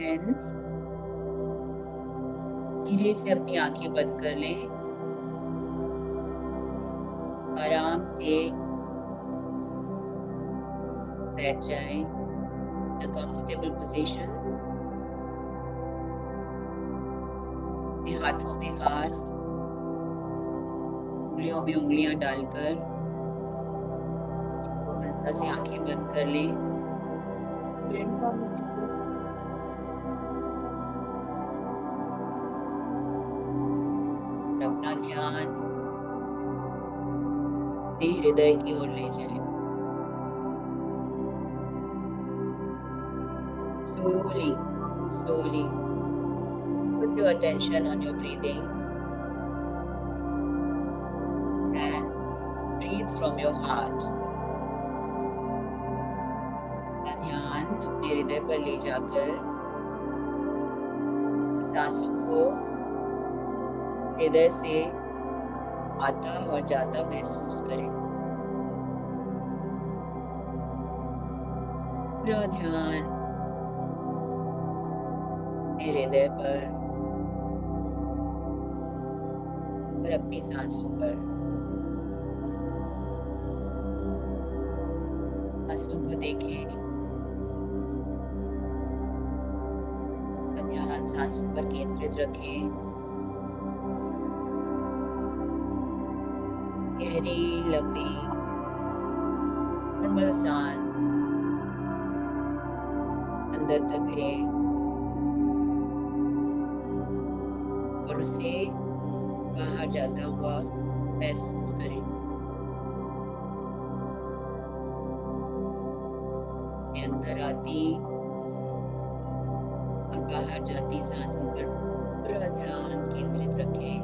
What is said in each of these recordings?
Friends, धीरे से अपनी आंखें बंद कर लें। आराम से बैठ जाएं, इन कंफर्टेबल पोजीशन। अपने हाथों में हाथ, उंगलियों में उंगलियां डालकर हल्का से आंखें बंद कर लें। अपना ध्यान अपने हृदय की ओर ले जाएं। Slowly, slowly put your attention on your breathing and breathe from your heart. अपना ध्यान अपने हृदय पर ले जाकर सांसों को हृदय से आता और जाता महसूस करें। पूरा ध्यान अपने हृदय पर और अपनी सांसों पर। सांसों को देखें, ध्यान सांसों पर केंद्रित रखें। गहरी लंबी नॉर्मल सांस अंदर तक लें और उसे बाहर जाता हुआ महसूस करें। अंदर आती और बाहर जाती सांसों पर पूरा ध्यान केंद्रित रखें।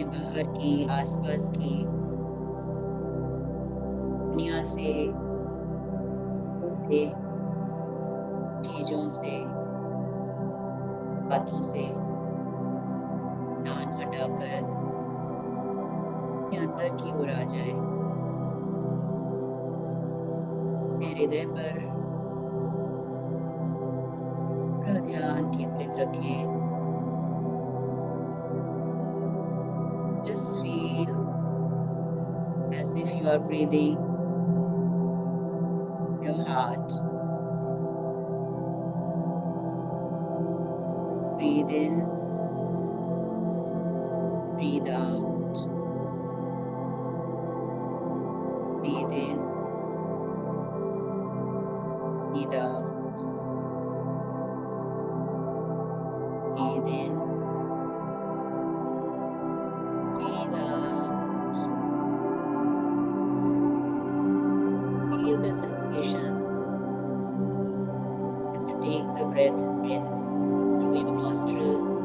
बाहर की, आसपास की दुनिया से, चीजों से, बातों से ध्यान हटाकर अंदर की ओर आ जाए। हृदय पर पूरा ध्यान केंद्रित रखें। Just feel as if you are breathing your heart. Breathe in, breathe out. Breathe in, breathe out. Breathe in, breathe out. Feel the sensations as you take the breath in through your nostrils.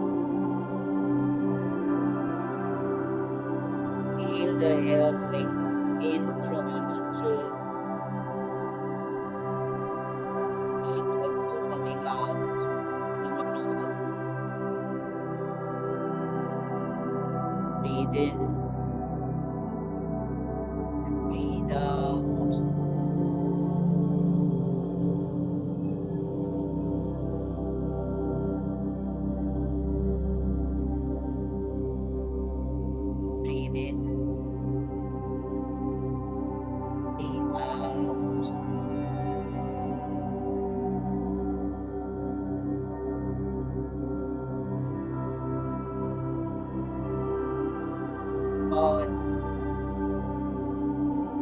Feel the air going in from your nostrils. Feel also coming out from your nose. Breathe in and breathe out. Breathe in, breathe out. Thoughts.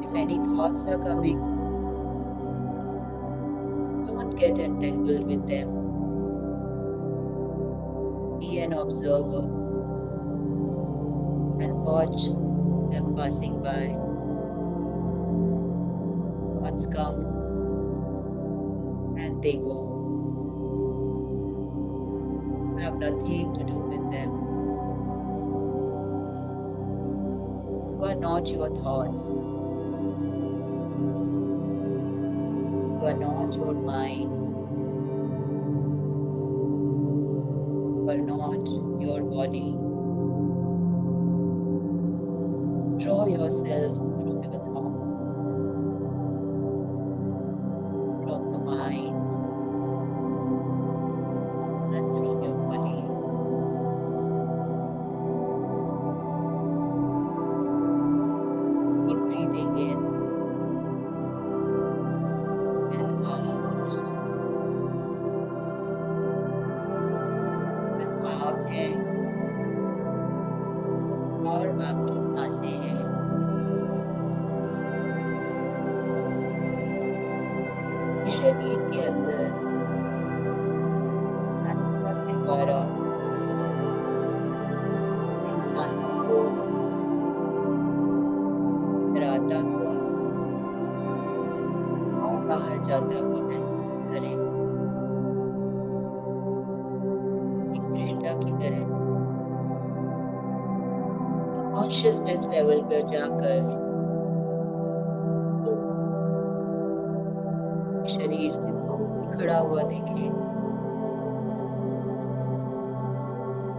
If any thoughts are coming, don't get entangled with them. Be an observer and watch them passing by. Thoughts come and they go. You have nothing to do with them. You are not your thoughts. You are not your mind. You are not your body. Draw yourself from your thought. Breathing in and out. सिर्फ आप हैं और आपकी सांसें हैं। शरीर के अंदर नासिका के द्वारा इन सांसों को कराता हुआ और बाहर जाता हुआ महसूस करें। एक दृष्टा की तरह कॉन्शियसनेस लेवल पर जाकर तो शरीर से दूर खड़ा हुआ देखें।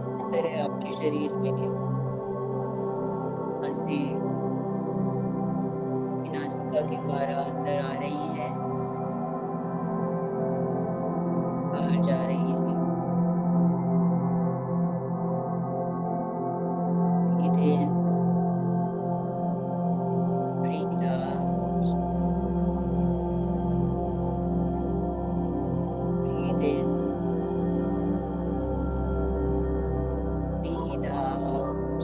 इस तरह आपके शरीर में सांसें नासिका के द्वारा अंदर आ रही है, बाहर जा रही है। Breathe in, breathe out. Breathe in, breathe out.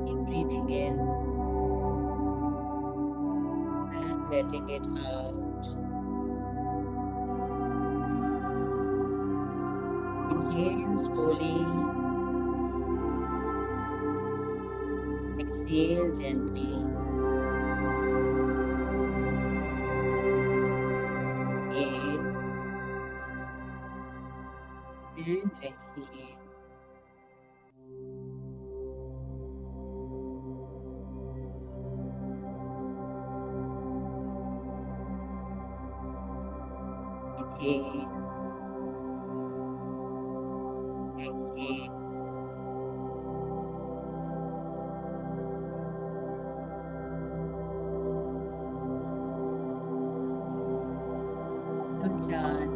Keep breathing in and letting it out. Inhale slowly, exhale gently. Inhale and exhale. Inhale, exhale. अपना ध्यान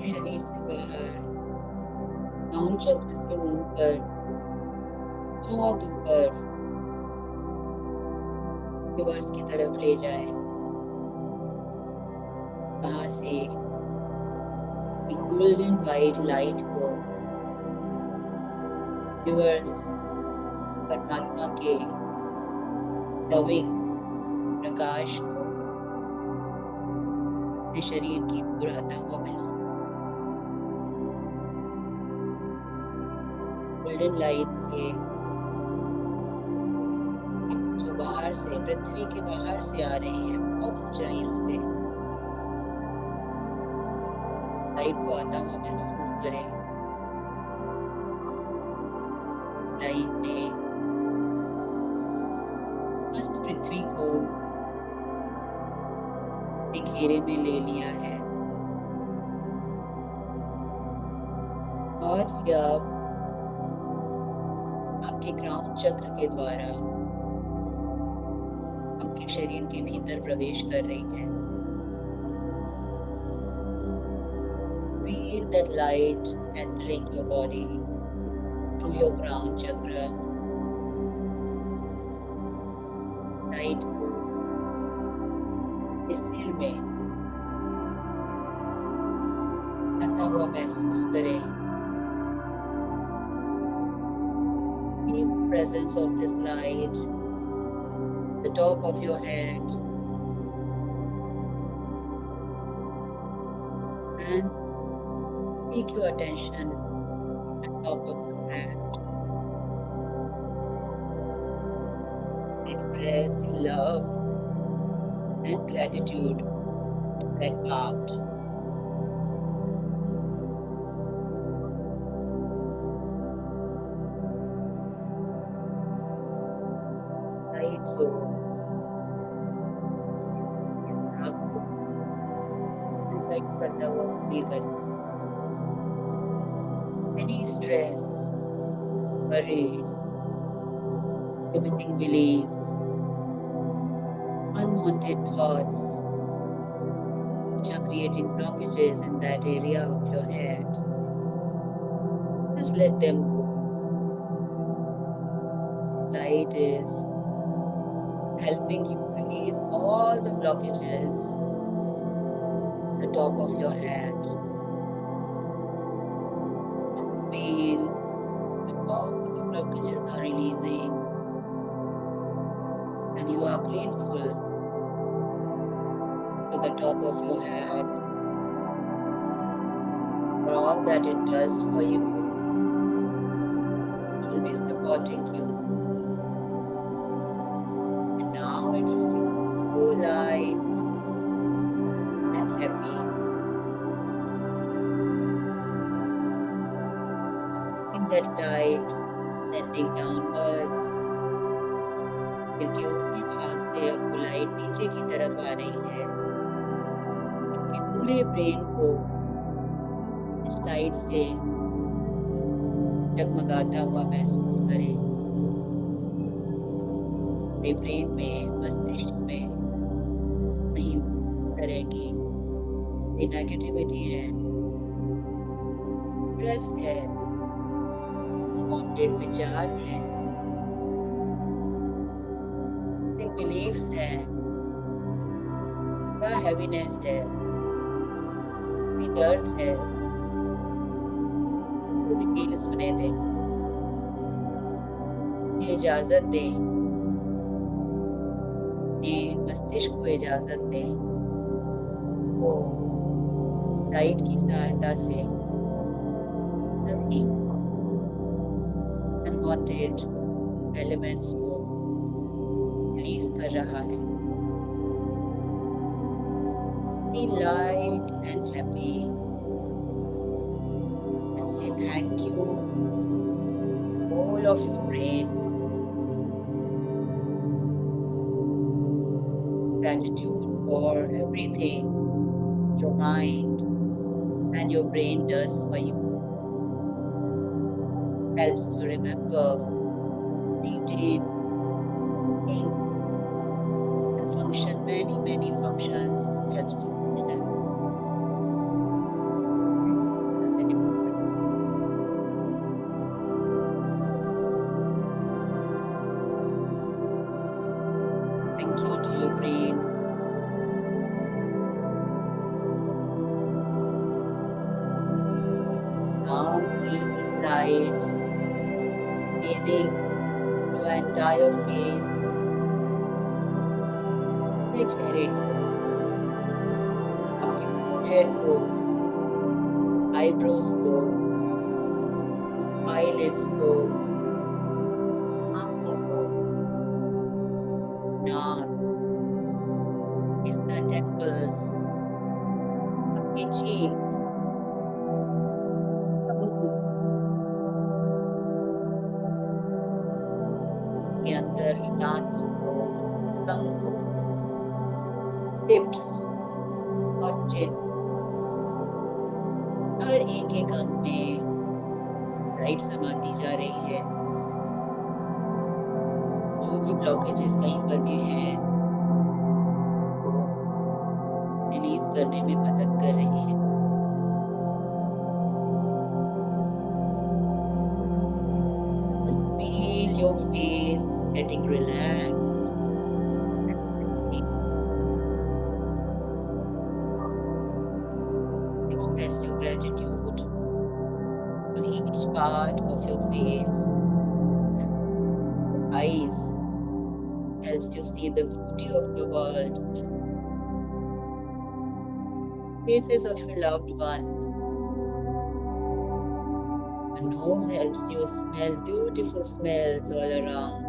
शरीर से बाहर, नाभि चक्र से ऊपर, बहुत ऊपर यूनिवर्स की तरफ ले जाए। वहां से गोल्डन वाइट लाइट को, यूनिवर्स परमात्मा के लविंग प्रकाश को अपने शरीर की पुराता हुआ महसूस। गोल्डन लाइट से जो बाहर से, पृथ्वी के बाहर से आ रही है, बहुत ऊंचाइयों से लाइट को आता हुआ महसूस करें। लाइट ने मस्त पृथ्वी को एक घेरे में ले लिया है और यह आपके क्राउन चक्र के द्वारा आपके शरीर के भीतर प्रवेश कर रही है। Feel that light entering your body through your crown chakra. Light को इस सिर में आता हुआ महसूस करें। Feel the presence of this light, the top of your head, and take your attention at the top of your head. Express your love and gratitude to that part. Light को आपको लाइट करता हुआ feel करें। Any stress, worries, limiting beliefs, unwanted thoughts, which are creating blockages in that area of your head. Just let them go. Light is helping you release all the blockages at the top of your head. Just feel that all the blockages are releasing, and you are grateful to the top of your head for all that it does for you, always supporting you. And now it feels so light and happy. In that light, ascending downwards, दिल के ऊपरी भाग से आपको light नीचे की तरफ आ रही है। आपके पूरे ब्रेन को इस लाइट से जगमगाता हुआ महसूस करें। अपने ब्रेन में, मस्तिष्क में नहीं तरह की नेगेटिविटी है, स्ट्रेस है, अनवांटेड विचार है, बिलीफ्स है, बड़ा हैवीनेस है, दर्द है, तो रिलीज होने दें। ये इजाजत दें, ये मस्तिष्क को इजाजत दें वो लाइट की सहायता से सभी अनवांटेड एलिमेंट्स को रिलीज कर रहा है। Be light and happy and say thank you all of your brain. Gratitude for everything your mind and your brain does for you. Helps you remember, retain, think, and function many functions. Helps you function. As an important thing. Thank you to your brain. Now feel this light bathing your entire face, अपने चेहरे को, अपने forehead को, eyebrows को, eyelids को, आंखों को, नाक, इसका टेम्पल्स, अपने चीक्स, के अंदर दांतों को, टंग को, लिप्स और चिन, हर एक अंग में लाइट समाती जा रही है। जो भी ब्लॉकेजेस कहीं पर भी हैं रिलीज करने में मदद कर रही है। Feel your face getting relaxed. Express your gratitude to each part of your face. Eyes helps you see the beauty of the world. Faces of your loved ones. The nose helps you smell beautiful smells all around.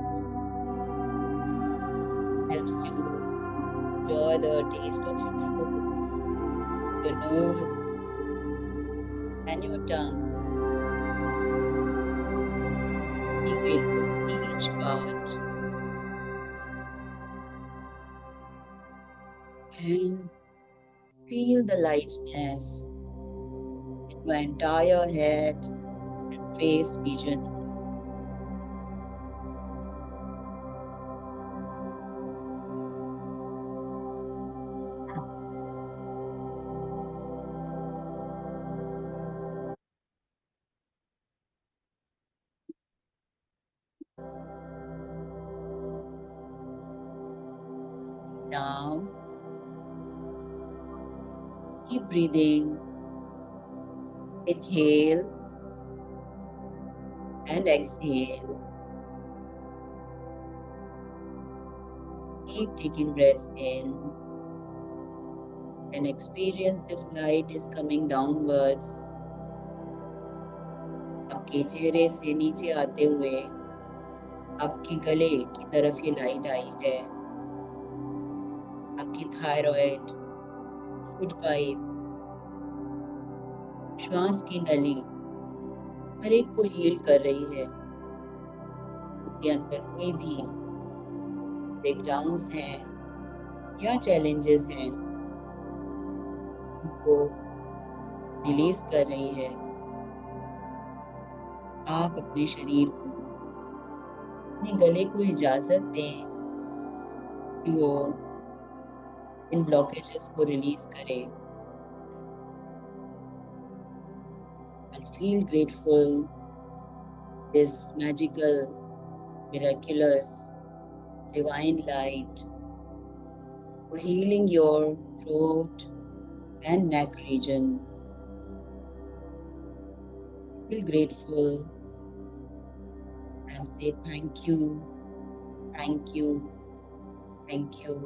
Helps you enjoy the taste of your food. Your nose and your tongue. Be grateful for each part. And feel the lightness in your entire head and face region. Now, keep breathing. Inhale and exhale. Keep taking breaths in and experience this light is coming downwards. आपके चेहरे से नीचे आते हुए आपके गले की तरफ ये लाइट आई है। आपकी थायराइड, फूड पाइप, श्वास की नली हर एक को हील कर रही है। उनके अंदर कोई भी ब्रेकडाउन्स हैं या चैलेंजेस हैं, उनको रिलीज कर रही है। आप अपने शरीर को, अपने गले को इजाजत दें कि वो इन ब्लॉकेजेस को रिलीज करे। And feel grateful this magical, miraculous, divine light for healing your throat and neck region. Feel grateful and say thank you, thank you, thank you.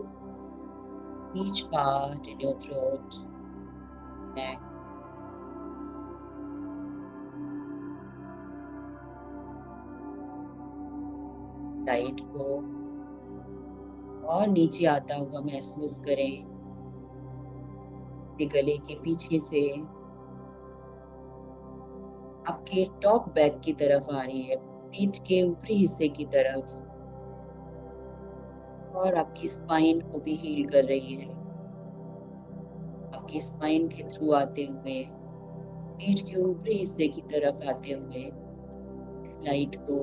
Each part in your throat, neck. Light को और नीचे आता हुआ महसूस करें। गले के पीछे से आपके टॉप बैक की तरफ आ रही है, पीठ के ऊपरी हिस्से की तरफ, और आपकी स्पाइन को भी हील कर रही है। आपकी स्पाइन के थ्रू आते हुए पीठ के ऊपरी हिस्से की तरफ आते हुए लाइट को,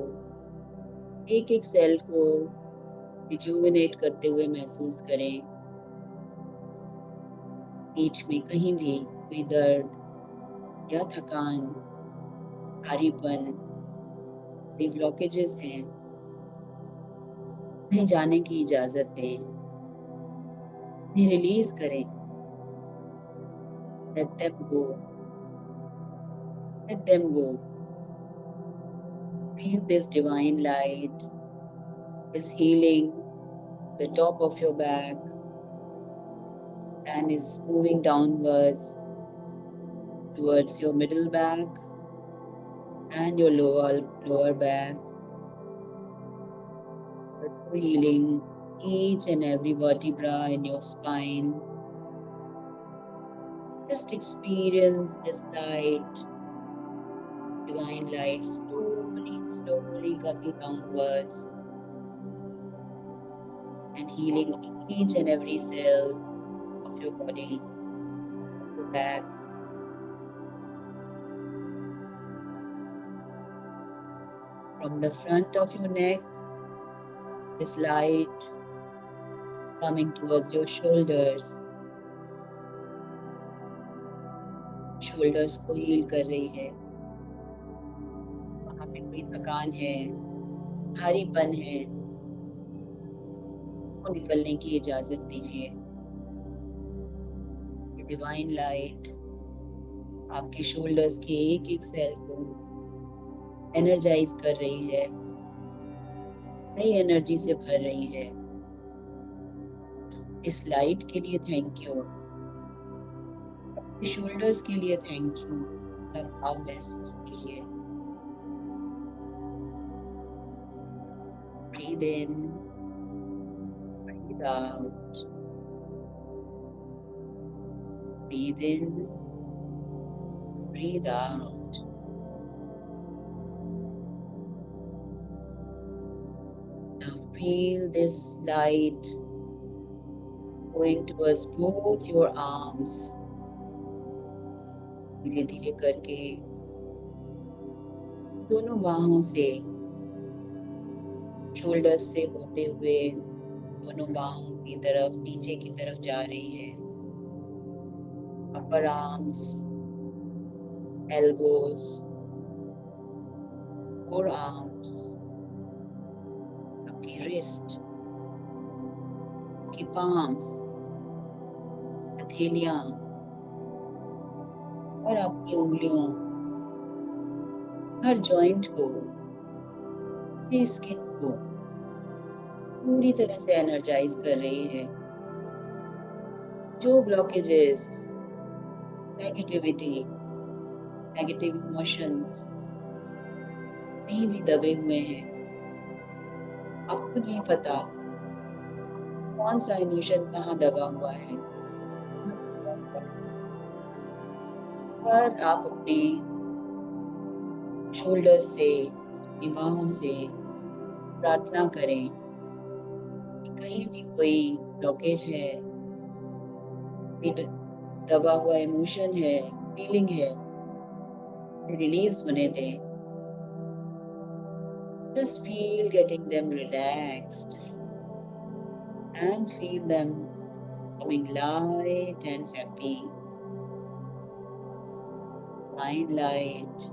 एक एक सेल को रिजुविनेट करते हुए महसूस करें। पीठ में कहीं भी कोई दर्द या थकान, भारीपन, कोई ब्लॉकेजेस हैं, उन्हें जाने की इजाजत दें, उन्हें रिलीज करें। Let them go. Let them go. Feel this divine light is healing the top of your back and is moving downwards towards your middle back and your lower back, healing each and every vertebra in your spine. Just experience this light, divine light, slowly coming downwards and healing each and every cell of your body, your back. From the front of your neck, this light coming towards your shoulders. Shoulders को heal कर रही है। वहाँ पे कोई थकान है, भारीपन है, वो निकलने की इजाजत दीजिए। डिवाइन लाइट आपके शोल्डर्स के एक एक सेल को एनर्जाइज कर रही है, नई एनर्जी से भर रही है। इस लाइट के लिए थैंक यू, शोल्डर्स के लिए थैंक यू। आप महसूस कीजिए। Breathe in, breathe out. Breathe in, breathe out. Now feel this light going towards both your arms. धीरे धीरे करके दोनों बाहों से, शोल्डर्स से होते हुए दोनों बाहों की तरफ, नीचे की तरफ जा रही है। अपर आर्म्स, एल्बोज, फोर आर्म्स, आपकी रिस्ट, आपकी palms, हथेलियां और आपकी उंगलियों, हर जॉइंट को, अपनी स्किन को पूरी तरह से एनर्जाइज कर रही है। जो ब्लॉकेजेस, नेगेटिविटी, नेगेटिव इमोशंस कहीं भी दबे हुए हैं, आपको नहीं पता कौन सा इमोशन कहाँ दबा हुआ है, और आप अपने शोल्डर से, अपनी बाहों से प्रार्थना करें कि कहीं भी कोई ब्लॉकेज है, कोई दबा हुआ इमोशन है, फीलिंग है, रिलीज होने दें। Just feel getting them relaxed and feel them becoming light and happy. Mind light,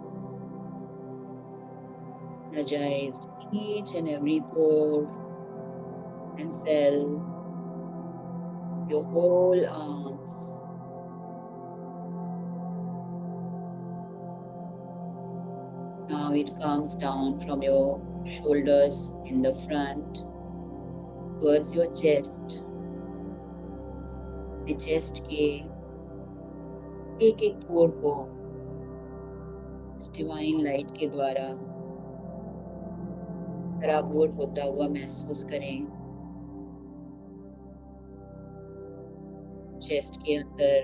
energized each and every pore and cell, your whole arms. Now it comes down from your shoulders in the front towards your chest. The chest के एक एक पोर को divine light के द्वारा बराबर होता हुआ महसूस करें। चेस्ट के अंदर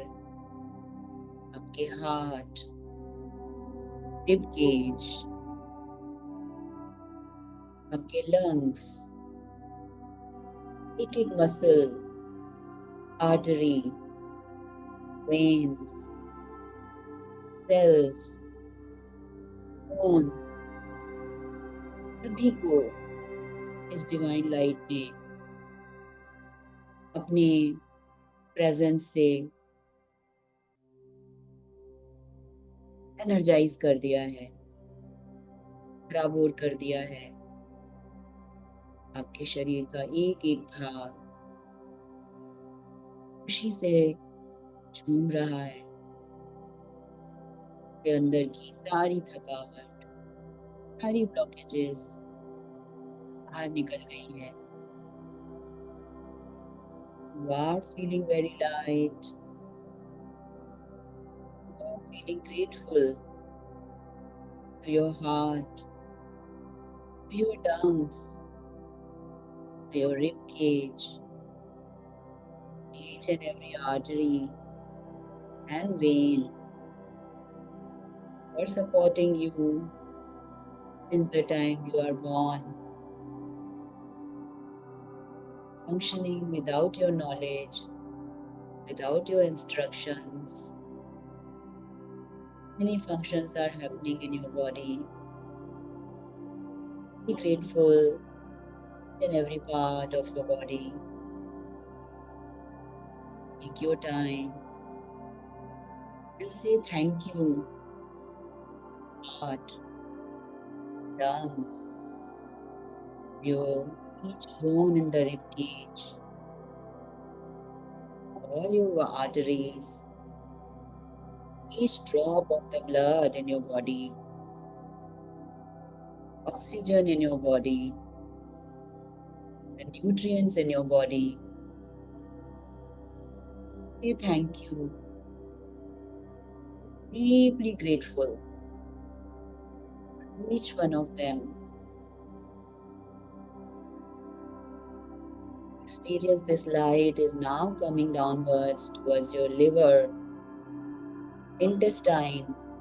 आपके हार्ट, रिब केज, आपके लंग्स, एक एक muscle, artery, veins, cells, bones, सभी को इस डिवाइन लाइट ने अपने प्रेजेंस से एनर्जाइज कर दिया है, बराबर कर दिया है। आपके शरीर का एक एक भाग खुशी से झूम रहा है। के अंदर की सारी थकावट, सारी ब्लॉकेजेस बाहर निकल गई है। You are feeling very light. You are feeling grateful to your heart, to your lungs, to your rib cage, each and every artery and vein for supporting you since the time you are born, functioning without your knowledge, without your instructions. Many functions are happening in your body. Be grateful in every part of your body. Take your time and say thank you. Heart, lungs, your each bone in the rib cage, all your arteries, each drop of the blood in your body, oxygen in your body, the nutrients in your body. Say thank you. Deeply grateful for each one of them. Experience this light is now coming downwards towards your liver, intestines,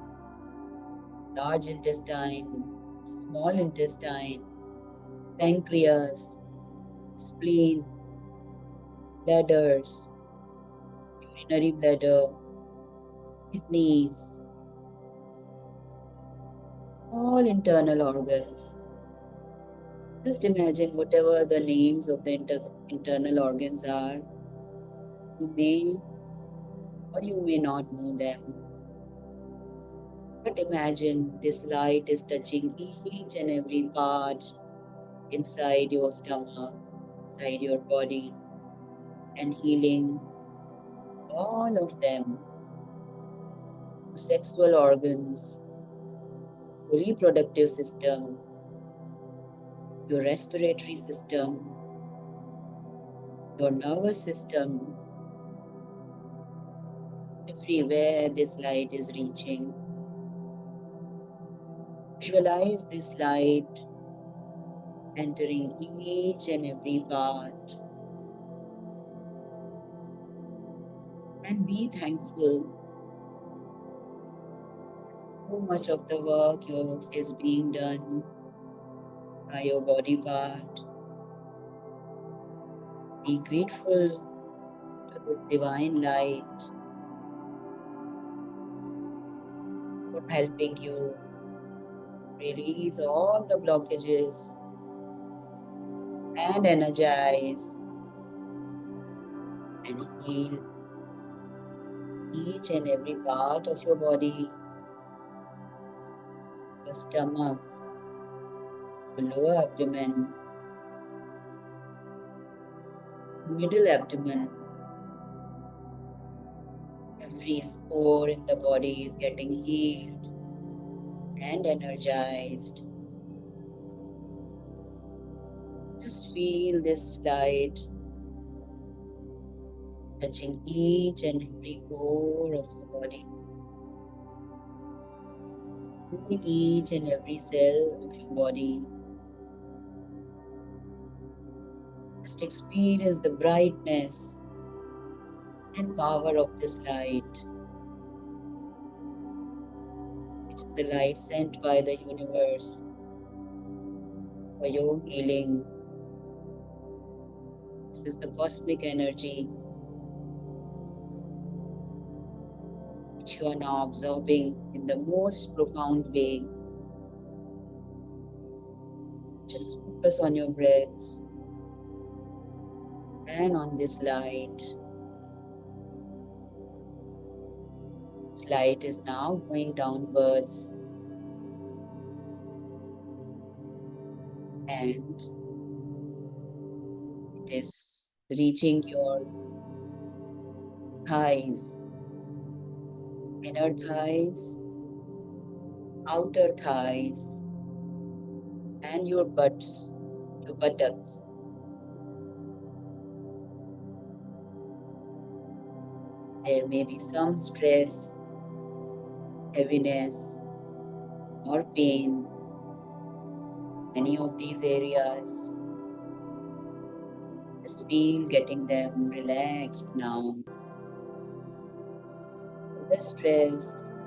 large intestine, small intestine, pancreas, spleen, bladders, urinary bladder, kidneys, all internal organs. Just imagine whatever the names of the internal organs are. You may or you may not know them. But imagine this light is touching each and every part inside your stomach, inside your body. and healing all of them. Sexual organs, your reproductive system, your respiratory system, your nervous system. Everywhere this light is reaching, visualize this light entering each and every part, and be thankful. So much of the work is being done by your body part. Be grateful to the divine light for helping you release all the blockages and energize and heal each and every part of your body, your stomach, your lower abdomen, middle abdomen. Every spore in the body is getting healed and energized. Just feel this light touching each and every core of your body, moving each and every cell of your body. Just experience the brightness and power of this light, which is the light sent by the universe for your healing. This is the cosmic energy which you are now absorbing in the most profound way. Just focus on your breath and on this light. This light is now going downwards and it is reaching your thighs, inner thighs, outer thighs, and your butts, your buttocks. There may be some stress, heaviness, or pain. Any of these areas, just feel getting them relaxed now. The stress,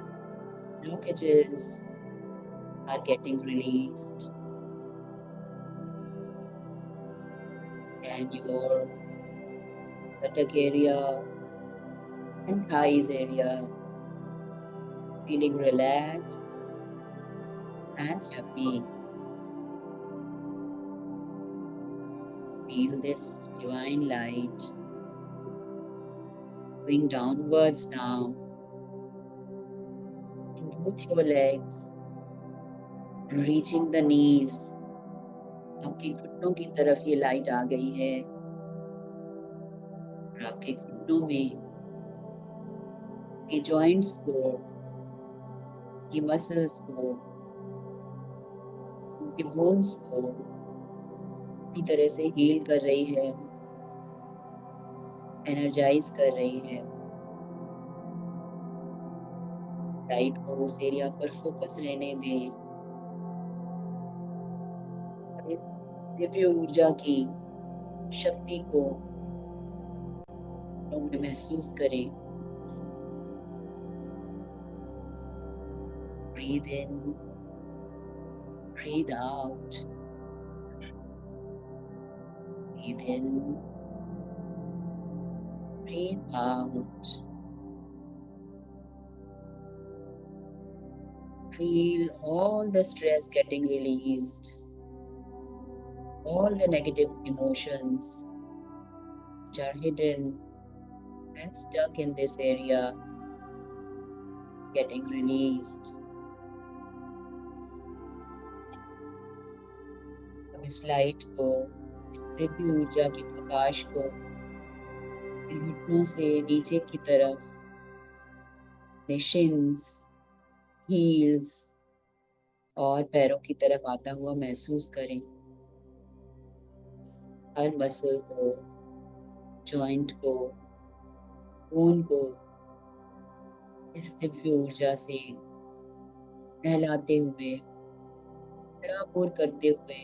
blockages are getting released, and your buttock area and thighs area feeling relaxed and happy. Feel this divine light going downwards now in both your legs, reaching the knees. आपके घुटनों की तरफ ये light आ गई है और आपके घुटनों में ये जॉइंट्स को, ये मसल्स को, उनके बोन्स को पूरी तरह से हील कर रही है, एनर्जाइज कर रही है। लाइट को उस एरिया पर फोकस रहने दें। दिव्य ऊर्जा की शक्ति को में महसूस करें। Breathe in, breathe out. Breathe in, breathe out. Feel all the stress getting released, all the negative emotions which are hidden and stuck in this area getting released. अब इस लाइट को, इस दिव्य ऊर्जा के प्रकाश को घुटनों से नीचे की तरफ शिन्स, हील्स और पैरों की तरफ आता हुआ महसूस करें। हर मसल को, जॉइंट को, बोन को इस दिव्य ऊर्जा से नहलाते हुए, बराबर करते हुए,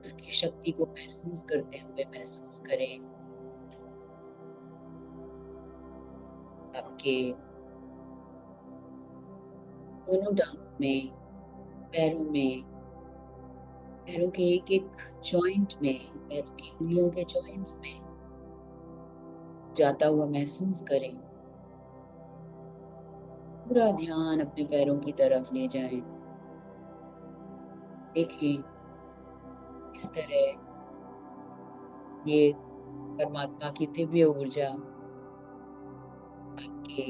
उसकी शक्ति को महसूस करते हुए महसूस करें आपके दोनों टांगों में, पैरों में, पैरों के एक एक जॉइंट में, पैरों की उंगलियों के जॉइंट्स में जाता हुआ महसूस करें। पूरा ध्यान अपने पैरों की तरफ ले जाएं। देखें इस तरह ये परमात्मा की दिव्य ऊर्जा आपके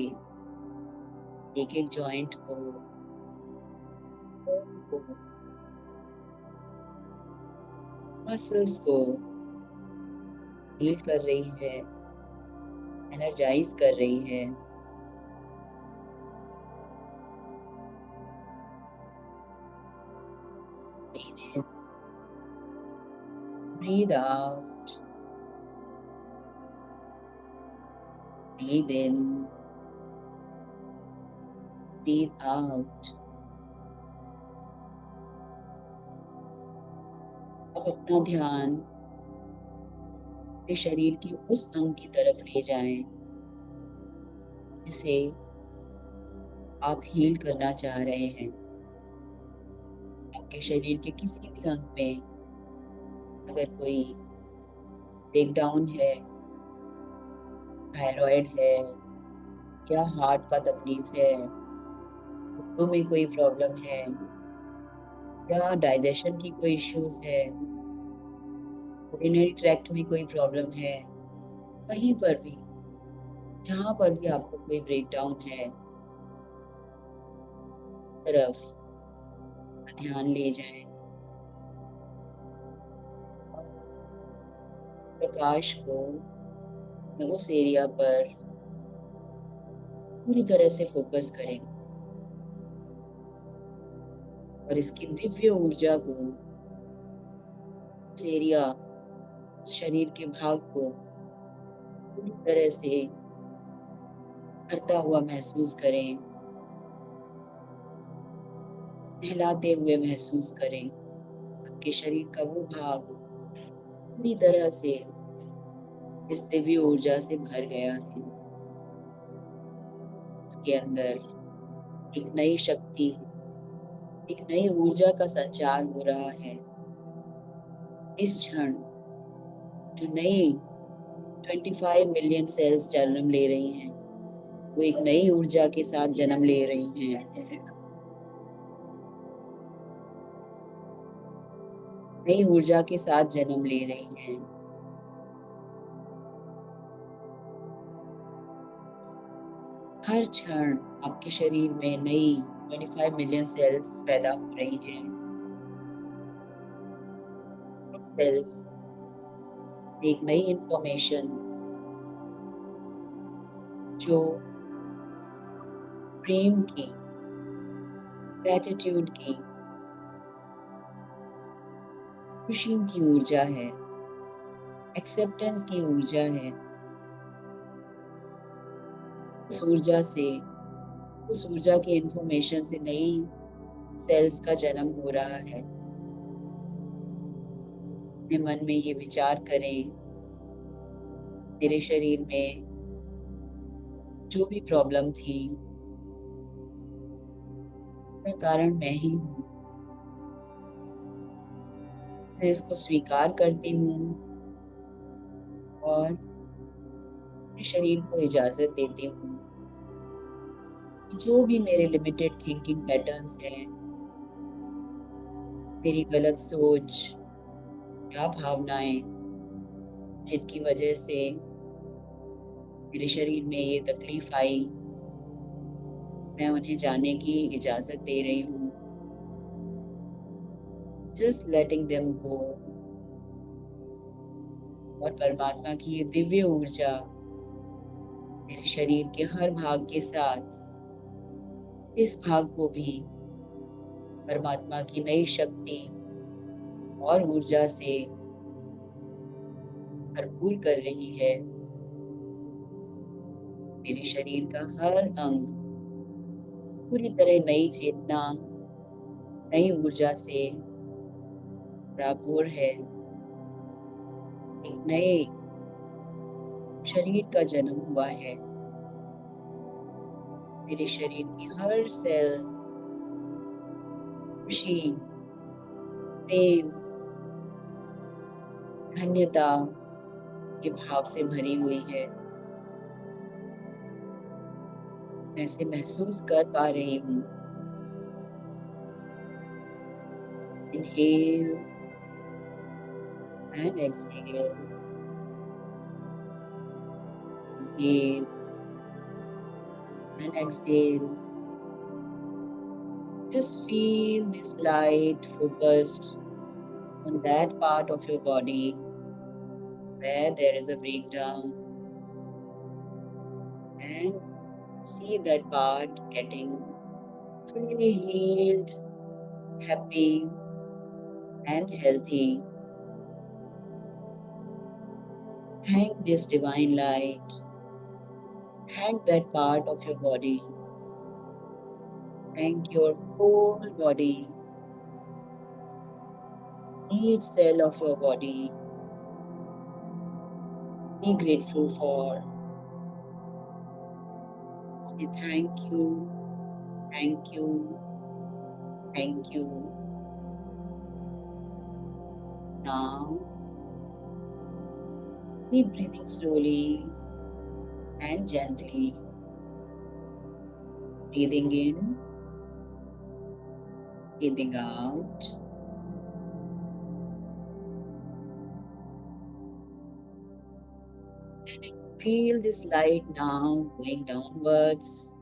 एक एक जॉइंट को, मसल्स को हील कर रही है, एनर्जाइज कर रही है। Breathe out, breathe in, breathe out। अब अपना ध्यान अपने शरीर के उस अंग की तरफ ले जाएं जिसे आप हील करना चाह रहे हैं। आपके शरीर के किसी भी अंग में अगर कोई ब्रेकडाउन है, थायराइड है या हार्ट का तकलीफ है, घुटनों में कोई प्रॉब्लम है या डाइजेशन की कोई इश्यूज है, यूरिनरी ट्रैक्ट में कोई प्रॉब्लम है, कहीं पर भी, जहाँ पर भी आपको कोई ब्रेकडाउन है, तरफ ध्यान ले जाएं। प्रकाश को उस एरिया पर पूरी तरह से फोकस करें और इसकी दिव्य ऊर्जा को, इस एरिया, शरीर के भाग को पूरी तरह से भरता हुआ महसूस करें, नहलाते हुए महसूस करें। आपके शरीर का वो भाग पूरी तरह से इस दिव्य ऊर्जा से भर गया है। इसके अंदर एक नई शक्ति, एक नई ऊर्जा का संचार हो रहा है। इस क्षण जो नई 25 मिलियन सेल्स जन्म ले रही हैं, वो एक नई ऊर्जा के साथ जन्म ले रही हैं। नई ऊर्जा के साथ जन्म ले रही हैं। हर क्षण आपके शरीर में नई 25 मिलियन सेल्स पैदा हो रही हैं। सेल्स एक नई इंफॉर्मेशन जो प्रेम की, ग्रेटिट्यूड की, खुशी की ऊर्जा है, एक्सेप्टेंस की ऊर्जा है। उस ऊर्जा से, उस ऊर्जा की इंफॉर्मेशन से नई सेल्स का जन्म हो रहा है। अपने मन में ये विचार करें, मेरे शरीर में जो भी प्रॉब्लम थी, उसका कारण मैं ही हूँ। मैं इसको स्वीकार करती हूँ और अपने शरीर को इजाजत देती हूँ कि जो भी मेरे लिमिटेड थिंकिंग पैटर्न्स हैं, मेरी गलत सोच या भावनाएं, जिनकी वजह से मेरे शरीर में ये तकलीफ आई, मैं उन्हें जाने की इजाजत दे रही हूँ। Just letting them go, और परमात्मा की ये दिव्य ऊर्जा मेरे शरीर के हर भाग के साथ इस भाग को भी परमात्मा की नई शक्ति और ऊर्जा से भरपूर कर रही है। मेरे शरीर का हर अंग पूरी तरह नई चेतना, नई ऊर्जा से भरपूर है। एक नए शरीर का जन्म हुआ है। मेरे शरीर की हर सेल खुशी, प्रेम, धन्यता के भाव से भरी हुई है। मैं इसे महसूस कर पा रही हूँ। Inhale and exhale. Inhale and exhale. Just feel this light focused on that part of your body where there is a breakdown, and see that part getting fully healed, happy, and healthy. Thank this divine light. Thank that part of your body. Thank your whole body, each cell of your body. Be grateful for. Say thank you, thank you, thank you. Now, keep breathing slowly and gently. Breathing in, breathing out. And feel this light now going downwards.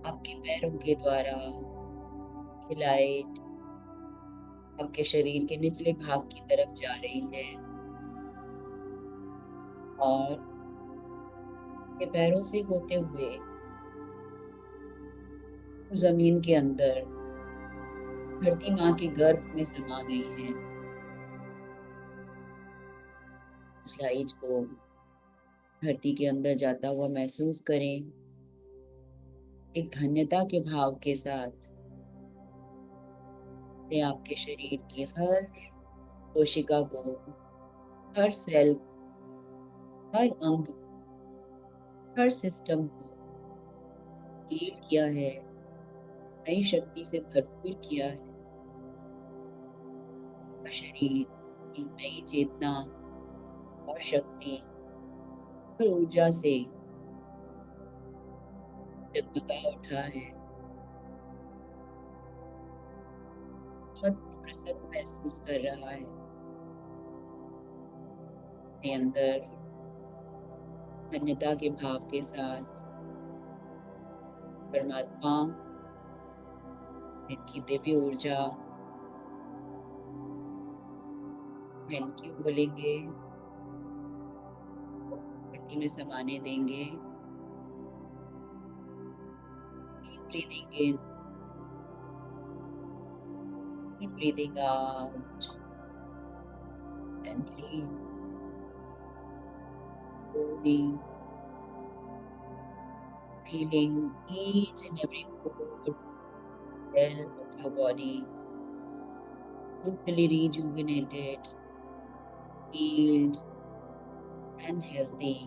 आपके पैरों के द्वारा ये light आपके शरीर के निचले भाग की तरफ जा रही है और ये पैरों से होते हुए जमीन के अंदर धरती माँ के गर्भ में समा गई है। इस लाइट को धरती के अंदर जाता हुआ महसूस करें। एक धन्यता के भाव के साथ ये आपके शरीर की हर कोशिका को, हर सेल, हर अंग, हर सिस्टम को हील किया है, नई शक्ति से भरपूर किया है। आपका शरीर एक नई चेतना और शक्ति और ऊर्जा से जगमगा उठा है। बहुत प्रसन्न महसूस कर रहा है। अपने अंदर धन्यता के भाव के साथ परमात्मा इनकी दिव्य ऊर्जा थैंक यू बोलेंगे, धरती में समाने देंगे। Breathing in, keep breathing out, and leave. Slowly feeling each and every pore, cell of your body totally rejuvenated, healed, and healthy.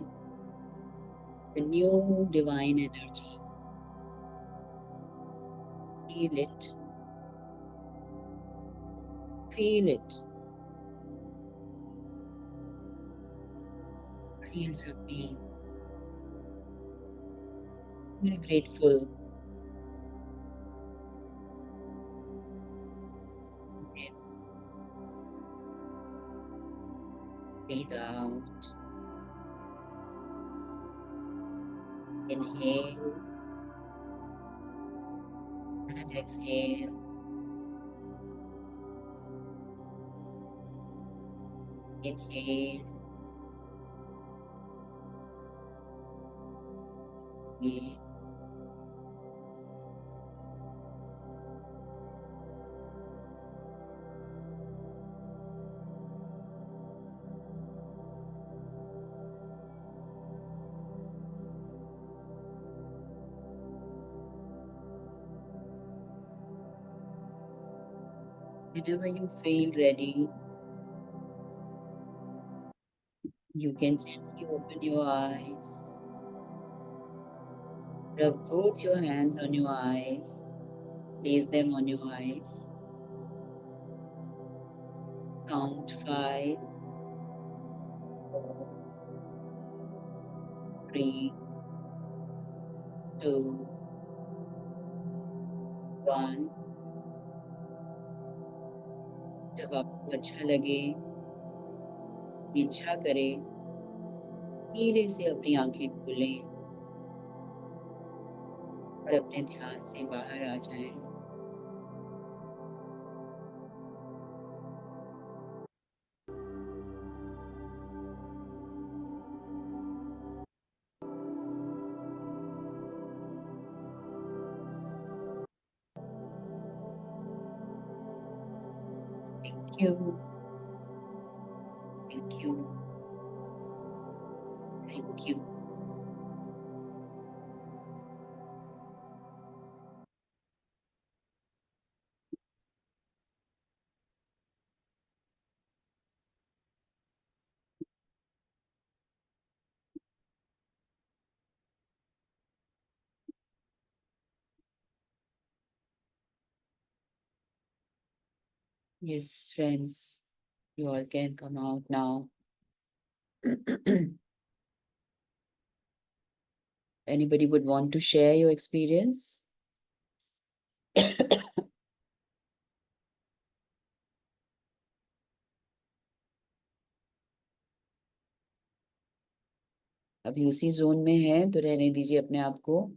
The new divine energy. Feel it. Feel it. Feel happy. Feel grateful. Breathe out. Inhale and exhale. Inhale. Exhale. Whenever you feel ready, you can gently open your eyes. Rub both your hands on your eyes. Place them on your eyes. Count 5, 4, 3, 2, 1. जब आपको अच्छा लगे, इच्छा करे, धीरे से अपनी आंखें खोलें और अपने ध्यान से बाहर आ जाएं। Thank you. Thank you. Thank you. Yes, friends, you all can come out now. Anybody would want to share your experience? अभी उसी जोन में है तो रहने दीजिए अपने आप को।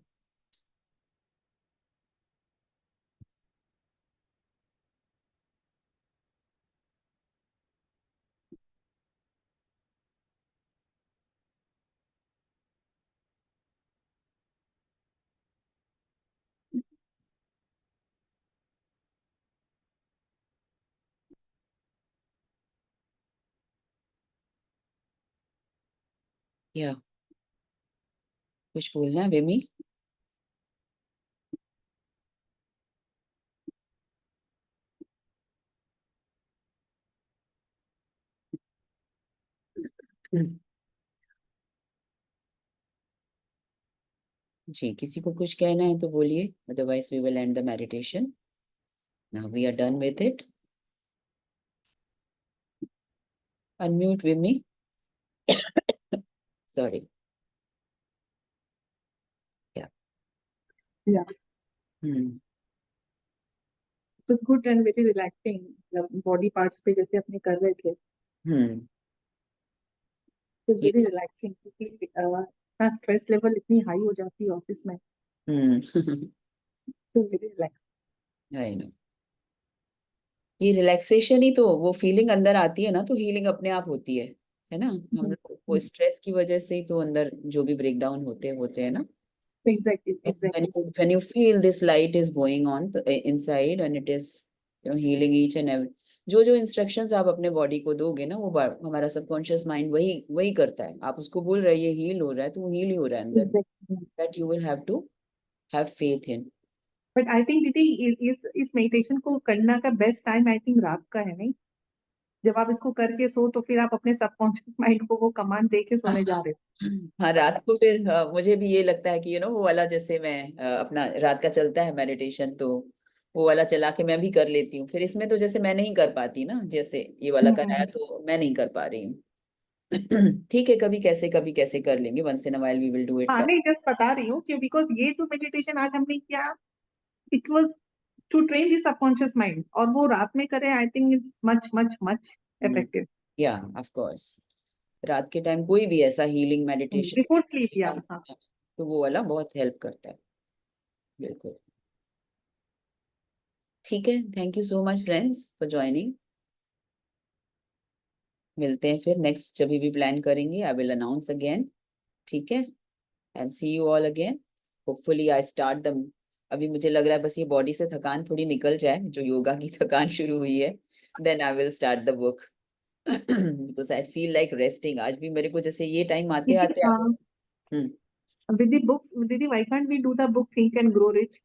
या कुछ बोलना है वेमी? जी, किसी को कुछ कहना है तो बोलिए, otherwise we will end the meditation. Now we are done with it. Unmute वेमी। Sorry. Yeah Yeah, hmm it was good and very relaxing. मतलब body parts पे जैसे अपने कर रहे थे, हम्म it was ये very relaxing क्योंकि इतना स्ट्रेस लेवल इतनी हाई हो जाती है ऑफिस में, हम्म तो वेरी रिलैक्स। I know. ये रिलैक्सेशन ही तो वो फीलिंग अंदर आती है ना, तो हीलिंग अपने आप होती है ना। हम लोग को स्ट्रेस की वजह से ही तो अंदर जो भी ब्रेकडाउन होते होते हैं ना। Exactly when exactly. you when you feel this light is going on inside and it is healing each and every, जो जो इंस्ट्रक्शंस आप अपने बॉडी को दोगे ना, वो हमारा सबकॉन्शियस माइंड वही वही करता है। आप उसको बोल रहे हैं ये हील हो रहा है, तो वो हील ही हो रहा है अंदर। That you will have to have faith in. But I think दीदी इस मेडिटेशन को करना का बेस्ट टाइम आई थिंक रात का है, नहीं? जब आप इसको करके सो तो फिर आप अपने सबकॉन्शियस माइंड को वो कमांड दे के सोने जा रहे हाँ, रात को फिर मुझे भी ये लगता है कि वो वाला जैसे मैं अपना रात का चलता है मेडिटेशन, तो वो वाला चला के मैं भी कर लेती हूँ। फिर इसमें तो जैसे मैं नहीं कर पाती ना, जैसे ये वाला कराया हो। तो मैं नहीं कर पा रही हूँ। ठीक है, कभी कैसे कर लेंगे, once in a while we will do it. हाँ, नहीं जस्ट बता रही हूँ कि बिकॉज ये जो मेडिटेशन आज हमने किया, it was to train the subconscious mind, और वो रात में करें I think it's much much much effective. Yeah of course, रात के टाइम कोई भी ऐसा हीलिंग बिफोर स्लीप, या मेडिटेशन हाँ। तो वो वाला बहुत हेल्प करता है। बिल्कुल। ठीक है, thank you so much friends for joining. मिलते हैं फिर नेक्स्ट जब भी प्लान करेंगे, आई विल अनाउंस अगेन, ठीक है। And see you all again, hopefully I start the, अभी मुझे लग रहा है बस ये बॉडी से थकान थोड़ी निकल जाए, जो योगा की थकान शुरू हुई है, then I will start the book because I feel like resting. आज भी मेरे को जैसे ये टाइम आते दीदी आते हम्म। with the books, दीदी why can't we do the book Think and Grow Rich?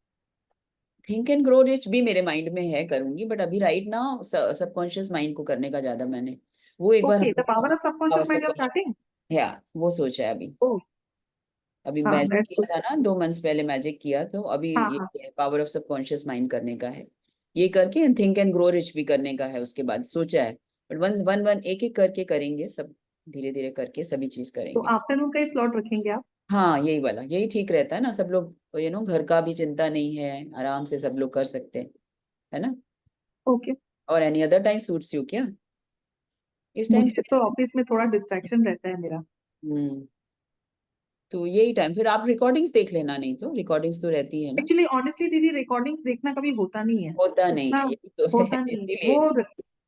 Think and grow rich भी मेरे माइंड में है, करूंगी, बट अभी राइट नाउ सबकॉन्शियस माइंड को करने का ज्यादा मैंने, वो एक बार हम Okay, the power of subconscious mind you're लोग starting. या वो सोचा है अभी। Oh, अभी हाँ, मैजिक that's किया good. था ना 2 मंथ्स पहले, मैजिक किया, तो अभी हाँ हाँ. ये पावर ऑफ सबकॉन्शियस माइंड करने का है, ये करके थिंक एंड ग्रो रिच भी करने का है उसके बाद सोचा है। बट वन वन वन एक एक करके करेंगे सब, धीरे धीरे करके सभी चीज तो करेंगे। आफ्टरनून का स्लॉट रखेंगे आप? हाँ यही वाला, यही ठीक रहता है ना, सब लोग घर का भी चिंता नहीं है, आराम से सब लोग कर सकते हैं, है ना। ओके. और any other time suits you क्या, इस टाइम? मुझे तो ऑफिस में थोड़ा डिस्ट्रैक्शन रहता है मेरा. हम्म, तो यही टाइम फिर आप रिकॉर्डिंग्स देख लेना, नहीं तो रिकॉर्डिंग्स तो रहती है ना। एक्चुअली ऑनेस्टली दीदी रिकॉर्डिंग्स देखना कभी होता नहीं है. होता नहीं उतना है, ये तो है होता नहीं है. इसीलिए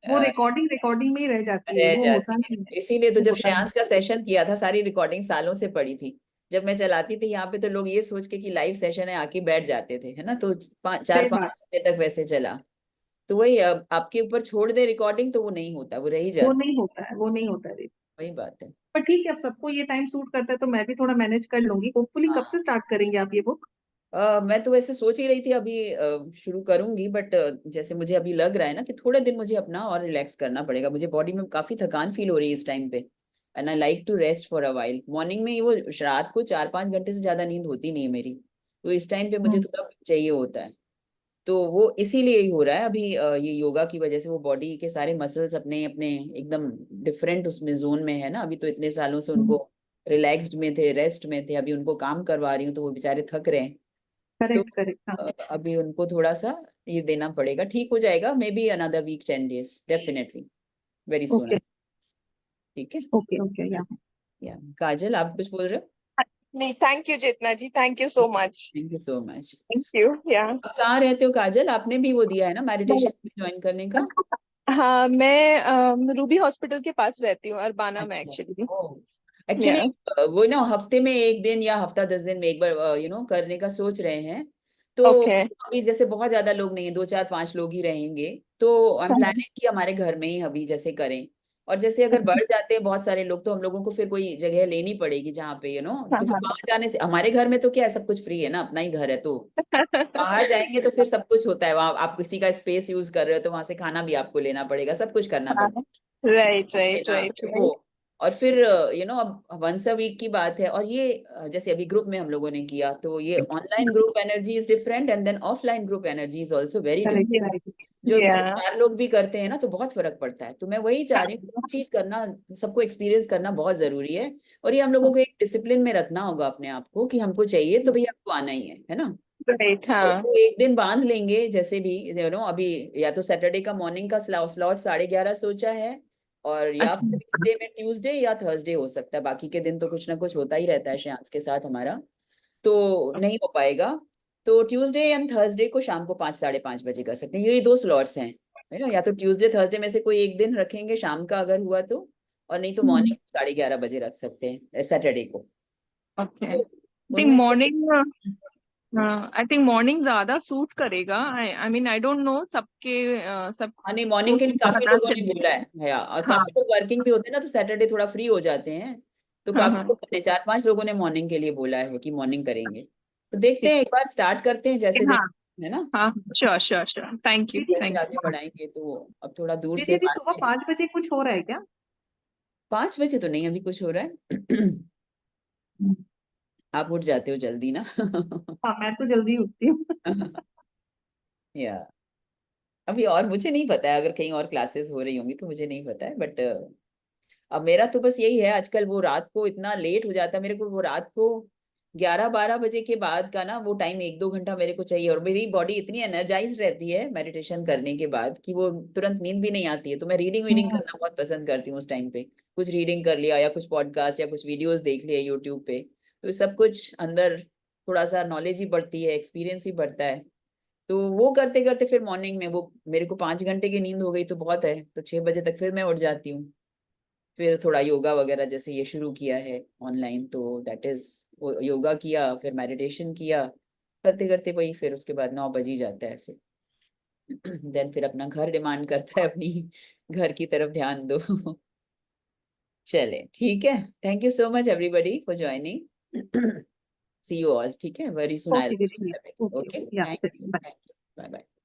वो रिकॉर्डिंग रिकॉर्डिंग में ही रह जाती है, रह वो होता जाती है। नहीं है. इसीलिए तो वो जब होता नहीं. श्रेयांश का सेशन किया था, सारी रिकॉर्डिंग सालों से पड़ी थी, जब मैं चलाती थी यहाँ पे, तो लोग ये सोच के कि लाइव सेशन है आके बैठ जाते थे, है ना, तो चार सही पांच बात. घंटे तक वैसे चला। तो वही, अब आपके ऊपर छोड़ दे रिकॉर्डिंग तो वो नहीं होता, वो रह ही वो जाता, नहीं होता है, वो नहीं होता है दीदी. वही बात है। पर ठीक है, अब सबको ये टाइम सूट करता है तो मैं भी थोड़ा मैनेज कर लूंगी. होपफुली कब हाँ से स्टार्ट करेंगे आप ये बुक? मैं तो वैसे सोच ही रही थी अभी शुरू करूंगी, बट जैसे मुझे अभी लग रहा है ना कि थोड़े दिन मुझे अपना और रिलैक्स करना पड़ेगा, मुझे बॉडी में काफी थकान फील हो रही है इस टाइम पे, and I like to rest for a while. Morning में वो रात को 4-5 घंटे से ज्यादा नींद होती नहीं है मेरी, तो इस टाइम पे मुझे हम्म. थोड़ा चाहिए होता है। तो वो इसीलिए ही हो रहा है अभी, ये योगा की वजह से वो बॉडी के सारे मसल्स अपने अपने एकदम डिफरेंट उसमें जोन में है ना, अभी तो इतने सालों से उनको रिलैक्स्ड में थे, रेस्ट में थे, अभी उनको काम करवा रही हूँ तो वो बेचारे थक रहे हैं। तो करेक्ट करेक्ट. हाँ. अभी उनको थोड़ा सा ये देना पड़ेगा, ठीक हो जाएगा, maybe another week 10 days definitely, very soon. Okay ठीक है। Okay okay. या या काजल, आप कुछ बोल रहे हो? नहीं, थैंक यू जितना जी, thank you so much. Thank you so much. Thank you. या आप कहाँ रहते हो काजल, आपने भी वो दिया है ना मेडिटेशन ज्वाइन करने का? हाँ, मैं रूबी हॉस्पिटल के पास रहती हूँ, अरबाना में अच्छा, एक्चुअली. ओ एक्चुअली या वो ना हफ्ते में एक दिन या हफ्ता 10 दिन में एक बार करने का सोच रहे हैं, तो ओके. अभी जैसे बहुत ज्यादा लोग नहीं है, 2 4 5 लोग ही रहेंगे, तो हम प्लानिंग कि हमारे घर में ही अभी जैसे करें, और जैसे अगर बढ़ जाते हैं बहुत सारे लोग तो हम लोगों को फिर कोई जगह लेनी पड़ेगी जहाँ पे हाँ तो फिर हाँ. वहां जाने से, हमारे घर में तो क्या है, सब कुछ फ्री है ना, अपना ही घर है, तो बाहर जाएंगे तो फिर सब कुछ होता है, वहां आप किसी का स्पेस यूज कर रहे हो तो वहां से खाना भी आपको लेना पड़ेगा, सब कुछ करना हाँ, पड़ेगा, राइट है राइट ना, राइट वो। राइट. और फिर अब वंस अ वीक की बात है, और ये जैसे अभी ग्रुप में हम लोगों ने किया, तो ये online group energy is different and then offline group energy is also very different. Correct right. जो या 4 लोग भी करते हैं ना तो बहुत फर्क पड़ता है, तो मैं वही चाह रही हूँ, चीज करना, सबको एक्सपीरियंस करना बहुत जरूरी है, और ये हम लोगों को एक डिसिप्लिन में रखना होगा अपने आप को कि हमको चाहिए तो भैया आपको आना ही है ना। राइट. तो हाँ. एक दिन बांध लेंगे जैसे भी, अभी या तो सैटरडे का मॉर्निंग का स्लॉट 11:30 सोचा है, और या फिर अच्छा. वीकडे में ट्यूसडे या थर्सडे हो सकता है, बाकी के दिन तो कुछ ना कुछ होता ही रहता है श्रेयांश के साथ हमारा, तो नहीं हो पाएगा। तो ट्यूसडे एंड थर्सडे को शाम को 5-5:30 बजे कर सकते हैं, यही 2 स्लॉट्स हैं, है ना, या तो ट्यूसडे थर्सडे में से कोई एक दिन रखेंगे शाम का अगर हुआ तो, और नहीं तो मॉर्निंग 11:30 बजे रख सकते हैं सैटरडे को। ओके. तो आई थिंक उनमें से मॉर्निंग, हाँ, आई थिंक मॉर्निंग ज्यादा सूट करेगा. I mean I don't know हाँ नहीं, सबको मॉर्निंग के लिए काफी पता लोगों ने चले. बोला है, और हाँ काफी लोग वर्किंग भी होते हैं ना, तो सैटरडे थोड़ा फ्री हो जाते हैं, तो हाँ काफी हाँ. लोगों ने 4-5 लोगों ने मॉर्निंग के लिए बोला है कि मॉर्निंग करेंगे, तो देखते ठीक. हैं, एक बार स्टार्ट करते हैं जैसे हाँ जैसे, है ना, हाँ. Sure sure sure. Thank you जैसे थैंक आगे यू. बढ़ाएंगे, तो अब थोड़ा दूर दीदी से अभी पास सुबह से। 5 बजे कुछ हो रहा है क्या? 5 बजे तो नहीं अभी कुछ हो रहा है आप उठ जाते हो जल्दी ना हाँ, मैं तो जल्दी उठती हूँ. या अभी, और मुझे नहीं पता है अगर कहीं और क्लासेस हो रही होंगी तो मुझे नहीं पता है, बट अब मेरा तो बस यही है, आजकल वो रात को इतना लेट हो जाता है मेरे को, वो रात को 11-12 बजे के बाद का ना वो टाइम 1-2 घंटा मेरे को चाहिए, और मेरी बॉडी इतनी एनर्जाइज रहती है मेडिटेशन करने के बाद कि वो तुरंत नींद भी नहीं आती है, तो मैं रीडिंग वीडिंग हम्म. करना बहुत पसंद करती हूँ उस टाइम पे, कुछ रीडिंग कर लिया या कुछ पॉडकास्ट या कुछ वीडियोस देख लिया यूट्यूब पे, तो सब कुछ अंदर थोड़ा सा नॉलेज ही बढ़ती है, एक्सपीरियंस ही बढ़ता है, तो वो करते करते फिर मॉर्निंग में वो मेरे को 5 घंटे की नींद हो गई तो बहुत है, तो 6 बजे तक फिर मैं उठ जाती हूँ, फिर थोड़ा योगा वगैरह जैसे ये शुरू किया है ऑनलाइन, तो दैट इज योगा किया, फिर मेडिटेशन किया, करते करते वही फिर उसके बाद 9 बज ही जाता है ऐसे। देन फिर अपना घर डिमांड करता है, अपनी घर की तरफ ध्यान दो। चले ठीक है, thank you so much everybody for joining. See you all, ठीक है, वेरी सुन आई ओके दीदी, will. Okay okay, yeah thank you, bye. Bye bye.